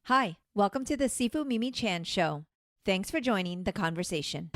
Hi, welcome to the Sifu Mimi Chan Show. Thanks for joining the conversation.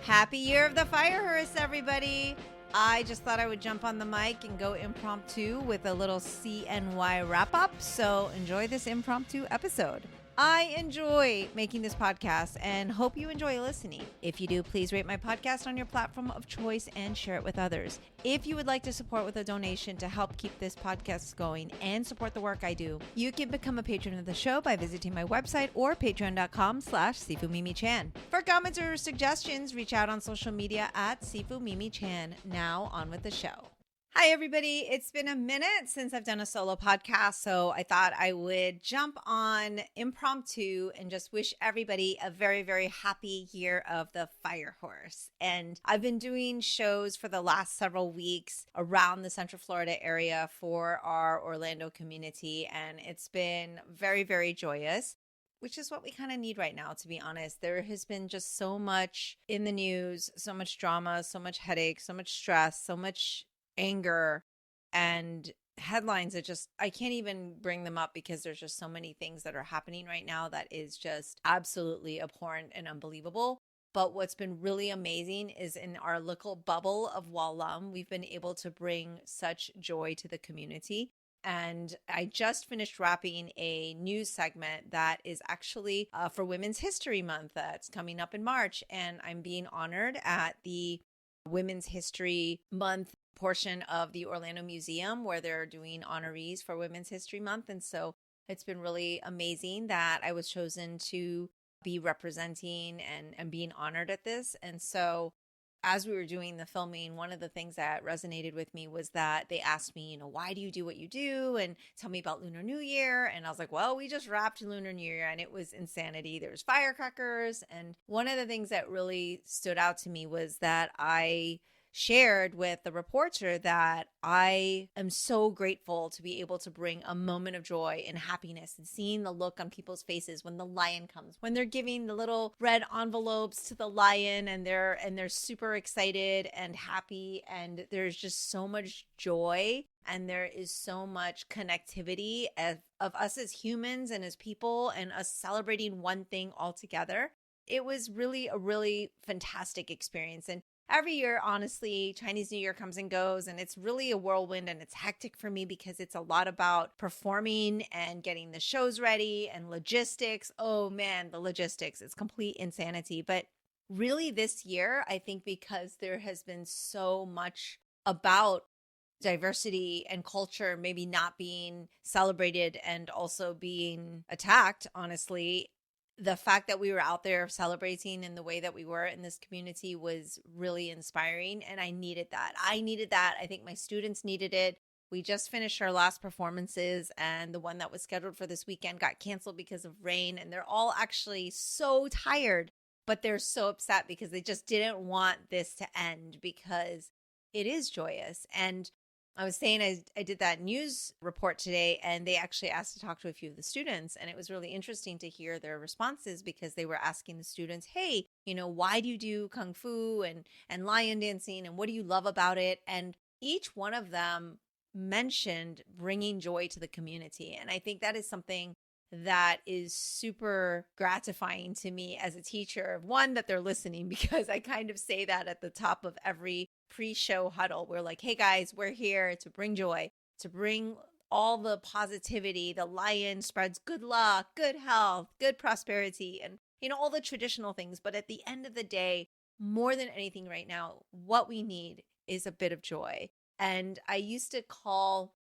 Happy Year of the Fire Horse, everybody! I just thought I would jump on the mic and go impromptu with a little CNY wrap-up, so enjoy this impromptu episode. I enjoy making this podcast and hope you enjoy listening. If you do, please rate my podcast on your platform of choice and share it with others. If you would like to support with a donation to help keep this podcast going and support the work I do, you can become a patron of the show by visiting my website or patreon.com/SifuMimiChan. For comments or suggestions, reach out on social media at SifuMimiChan. Now on with the show. Hi, everybody. It's been a minute since I've done a solo podcast, so I thought I would jump on impromptu and just wish everybody a very, very happy Year of the Fire Horse. And I've been doing shows for the last several weeks around the Central Florida area for our Orlando community, and it's been very, very joyous, which is what we kind of need right now, to be honest. There has been just so much in the news, so much drama, so much headache, so much stress, so much anger and headlines that just, I can't even bring them up because there's just so many things that are happening right now that is just absolutely abhorrent and unbelievable. But what's been really amazing is in our little bubble of Wallam, we've been able to bring such joy to the community. And I just finished wrapping a news segment that is actually for Women's History Month that's coming up in March. And I'm being honored at the Women's History Month portion of the Orlando Museum where they're doing honorees for Women's History Month. And so it's been really amazing that I was chosen to be representing and being honored at this. And so as we were doing the filming, one of the things that resonated with me was that they asked me, why do you do what you do? And tell me about Lunar New Year. And I was like, well, we just wrapped Lunar New Year and it was insanity. There's firecrackers. And one of the things that really stood out to me was that I shared with the reporter that I am so grateful to be able to bring a moment of joy and happiness and seeing the look on people's faces when the lion comes, when they're giving the little red envelopes to the lion and they're super excited and happy, and there's just so much joy and there is so much connectivity of us as humans and as people and us celebrating one thing all together. It was really a really fantastic experience. And every year, honestly, Chinese New Year comes and goes, and it's really a whirlwind and it's hectic for me because it's a lot about performing and getting the shows ready and logistics. Oh man, the logistics, it's complete insanity. But really this year, I think because there has been so much about diversity and culture maybe not being celebrated and also being attacked, honestly, the fact that we were out there celebrating in the way that we were in this community was really inspiring. And I needed that. I think my students needed it. We just finished our last performances and the one that was scheduled for this weekend got canceled because of rain. And they're all actually so tired, but they're so upset because they just didn't want this to end because it is joyous. And I was saying I did that news report today and they actually asked to talk to a few of the students, and it was really interesting to hear their responses because they were asking the students, hey, why do you do Kung Fu and lion dancing and what do you love about it? And each one of them mentioned bringing joy to the community. And I think that is something that is super gratifying to me as a teacher. One, that they're listening, because I kind of say that at the top of every pre-show huddle. We're like, hey guys, we're here to bring joy, to bring all the positivity. The lion spreads good luck, good health, good prosperity, and all the traditional things. But at the end of the day, more than anything right now, what we need is a bit of joy. And I used to call,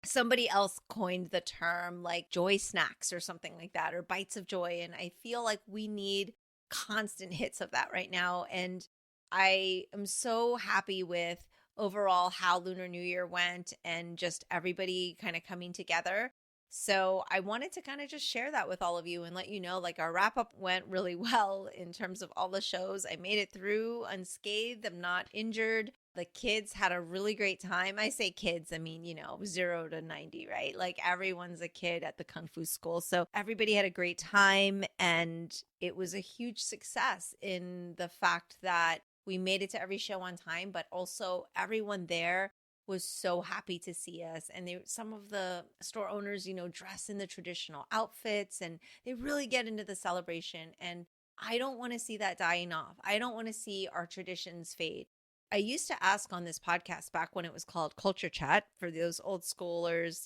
somebody else coined the term like joy snacks or something like that, or bites of joy. And I feel like we need constant hits of that right now. And I am so happy with overall how Lunar New Year went and just everybody kind of coming together. So I wanted to kind of just share that with all of you and let you know, like, our wrap up went really well in terms of all the shows. I made it through unscathed. I'm not injured. The kids had a really great time. I say kids, I mean, 0 to 90, right? Like, everyone's a kid at the Kung Fu school. So everybody had a great time. And it was a huge success in the fact that we made it to every show on time, but also everyone there was so happy to see us. And some of the store owners, dress in the traditional outfits and they really get into the celebration. And I don't want to see that dying off. I don't want to see our traditions fade. I used to ask on this podcast back when it was called Culture Chat for those old schoolers,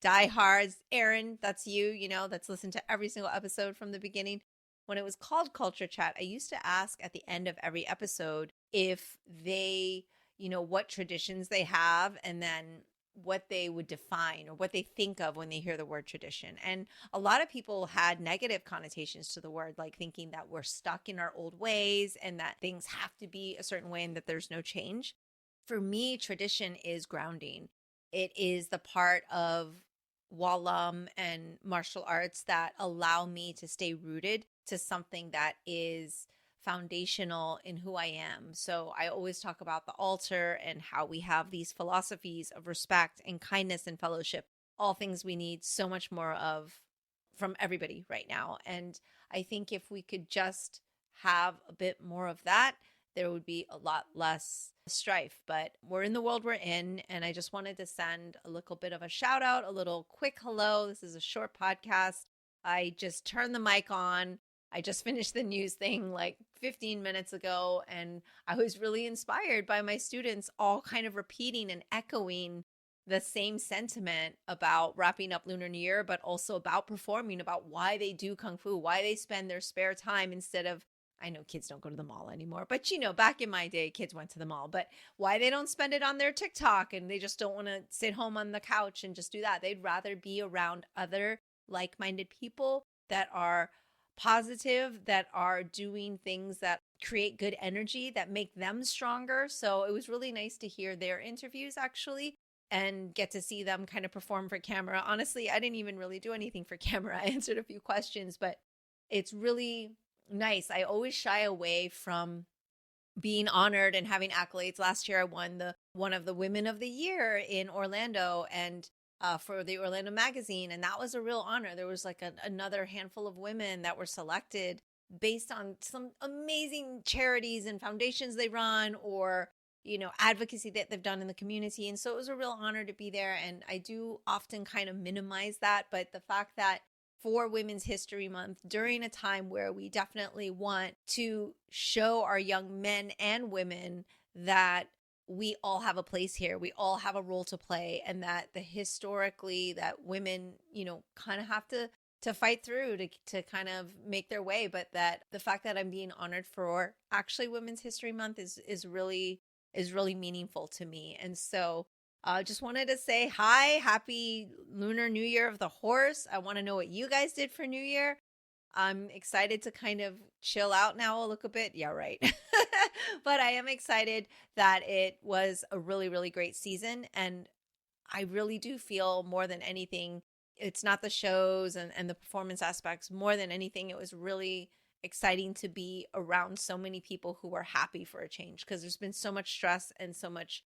diehards. Aaron, that's you, that's listened to every single episode from the beginning. When it was called Culture Chat, I used to ask at the end of every episode if they, what traditions they have and then what they would define or what they think of when they hear the word tradition. And a lot of people had negative connotations to the word, like thinking that we're stuck in our old ways and that things have to be a certain way and that there's no change. For me, tradition is grounding. It is the part of Walam and martial arts that allow me to stay rooted to something that is foundational in who I am. So I always talk about the altar and how we have these philosophies of respect and kindness and fellowship, all things we need so much more of from everybody right now. And I think if we could just have a bit more of that, there would be a lot less strife. But we're in the world we're in, and I just wanted to send a little bit of a shout out, a little quick hello. This is a short podcast. I just turned the mic on. I just finished the news thing like 15 minutes ago, and I was really inspired by my students all kind of repeating and echoing the same sentiment about wrapping up Lunar New Year, but also about performing, about why they do Kung Fu, why they spend their spare time instead of, I know kids don't go to the mall anymore, but back in my day, kids went to the mall, but why they don't spend it on their TikTok and they just don't want to sit home on the couch and just do that. They'd rather be around other like-minded people that are positive, that are doing things that create good energy, that make them stronger. So it was really nice to hear their interviews actually and get to see them kind of perform for camera. Honestly, I didn't even really do anything for camera. I answered a few questions, but it's really nice. I always shy away from being honored and having accolades. Last year, I won one of the Women of the Year in Orlando and for the Orlando Magazine. And that was a real honor. There was like another handful of women that were selected based on some amazing charities and foundations they run or, advocacy that they've done in the community. And so it was a real honor to be there. And I do often kind of minimize that. But the fact that for Women's History Month, during a time where we definitely want to show our young men and women that we all have a place here, we all have a role to play, and that historically that women, kind of have to fight through to kind of make their way. But that the fact that I'm being honored for actually Women's History Month is really meaningful to me. And so just wanted to say hi, happy Lunar New Year of the Horse. I want to know what you guys did for New Year. I'm excited to kind of chill out now a little bit. Yeah, right. But I am excited that it was a really, really great season. And I really do feel more than anything, it's not the shows and the performance aspects. More than anything, it was really exciting to be around so many people who were happy for a change, because there's been so much stress and so much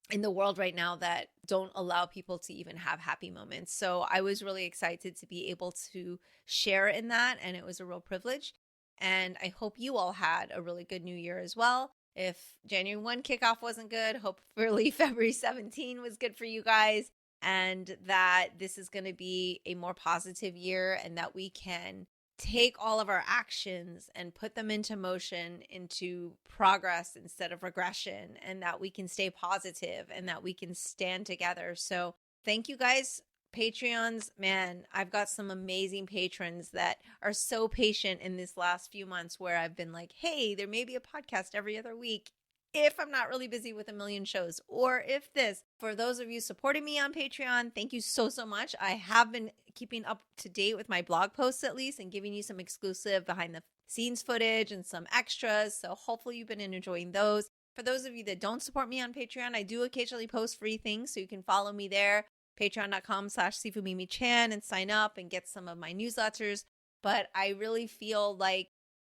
in the world right now that don't allow people to even have happy moments. So I was really excited to be able to share in that, and it was a real privilege. And I hope you all had a really good New Year as well. If January 1 kickoff wasn't good, hopefully February 17 was good for you guys, and that this is going to be a more positive year, and that we can take all of our actions and put them into motion, into progress instead of regression, and that we can stay positive and that we can stand together. So thank you guys, Patreons. Man, I've got some amazing patrons that are so patient in this last few months where I've been like, hey, there may be a podcast every other week if I'm not really busy with a million shows, or if this. For those of you supporting me on Patreon, thank you so much. I have been keeping up to date with my blog posts at least, and giving you some exclusive behind the scenes footage and some extras. So hopefully you've been enjoying those. For those of you that don't support me on Patreon, I do occasionally post free things, so you can follow me there. patreon.com/sifumimi-chan and sign up and get some of my newsletters. But I really feel like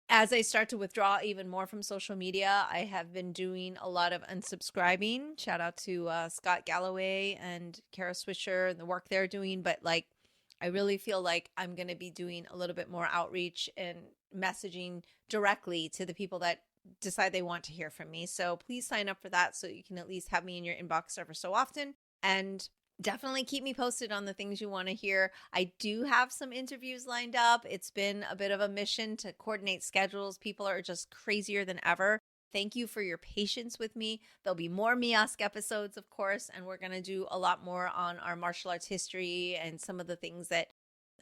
as I start to withdraw even more from social media, I have been doing a lot of unsubscribing. Shout out to Scott Galloway and Kara Swisher and the work they're doing. But like, I really feel like I'm going to be doing a little bit more outreach and messaging directly to the people that decide they want to hear from me. So please sign up for that so you can at least have me in your inbox ever so often. And definitely keep me posted on the things you want to hear. I do have some interviews lined up. It's been a bit of a mission to coordinate schedules. People are just crazier than ever. Thank you for your patience with me. There'll be more Miosk episodes, of course, and we're going to do a lot more on our martial arts history and some of the things that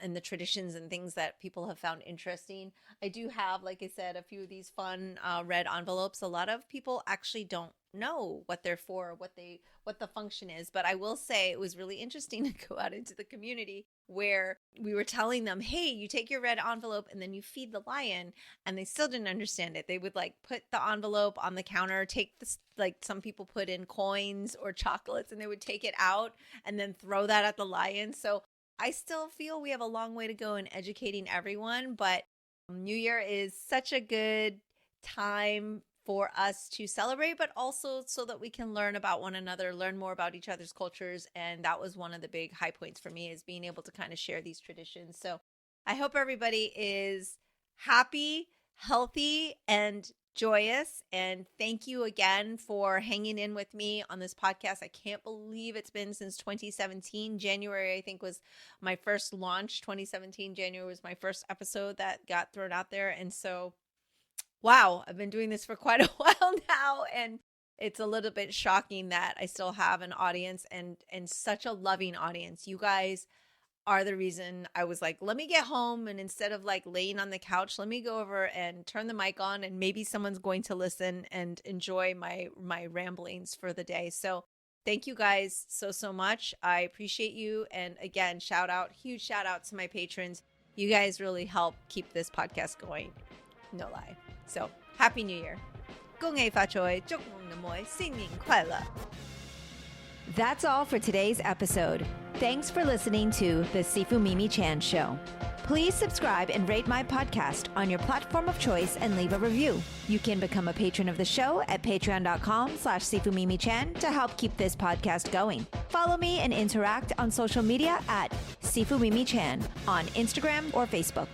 and the traditions and things that people have found interesting. I do have, like I said, a few of these fun red envelopes. A lot of people actually don't know what they're for, what the function is. But I will say it was really interesting to go out into the community where we were telling them, hey, you take your red envelope and then you feed the lion, and they still didn't understand it. They would like put the envelope on the counter, take this, like some people put in coins or chocolates, and they would take it out and then throw that at the lion. So I still feel we have a long way to go in educating everyone, but New Year is such a good time for us to celebrate, but also so that we can learn about one another, learn more about each other's cultures. And that was one of the big high points for me, is being able to kind of share these traditions. So I hope everybody is happy, healthy, and joyous. And thank you again for hanging in with me on this podcast. I can't believe it's been since 2017. January, I think, was my first launch. 2017, January was my first episode that got thrown out there. And so, wow, I've been doing this for quite a while now. And it's a little bit shocking that I still have an audience and such a loving audience. You guys are the reason I was like, let me get home, and instead of like laying on the couch, let me go over and turn the mic on, and maybe someone's going to listen and enjoy my ramblings for the day. So thank you guys so much. I appreciate you. And again, huge shout out to my patrons. You guys really help keep this podcast going. No lie. So Happy New Year. 恭喜發財，祝夢的妹，新年快樂. That's all for today's episode. Thanks for listening to The Sifu Mimi Chan Show. Please subscribe and rate my podcast on your platform of choice and leave a review. You can become a patron of the show at patreon.com/sifumimi-chan to help keep this podcast going. Follow me and interact on social media at Sifu Mimi Chan on Instagram or Facebook.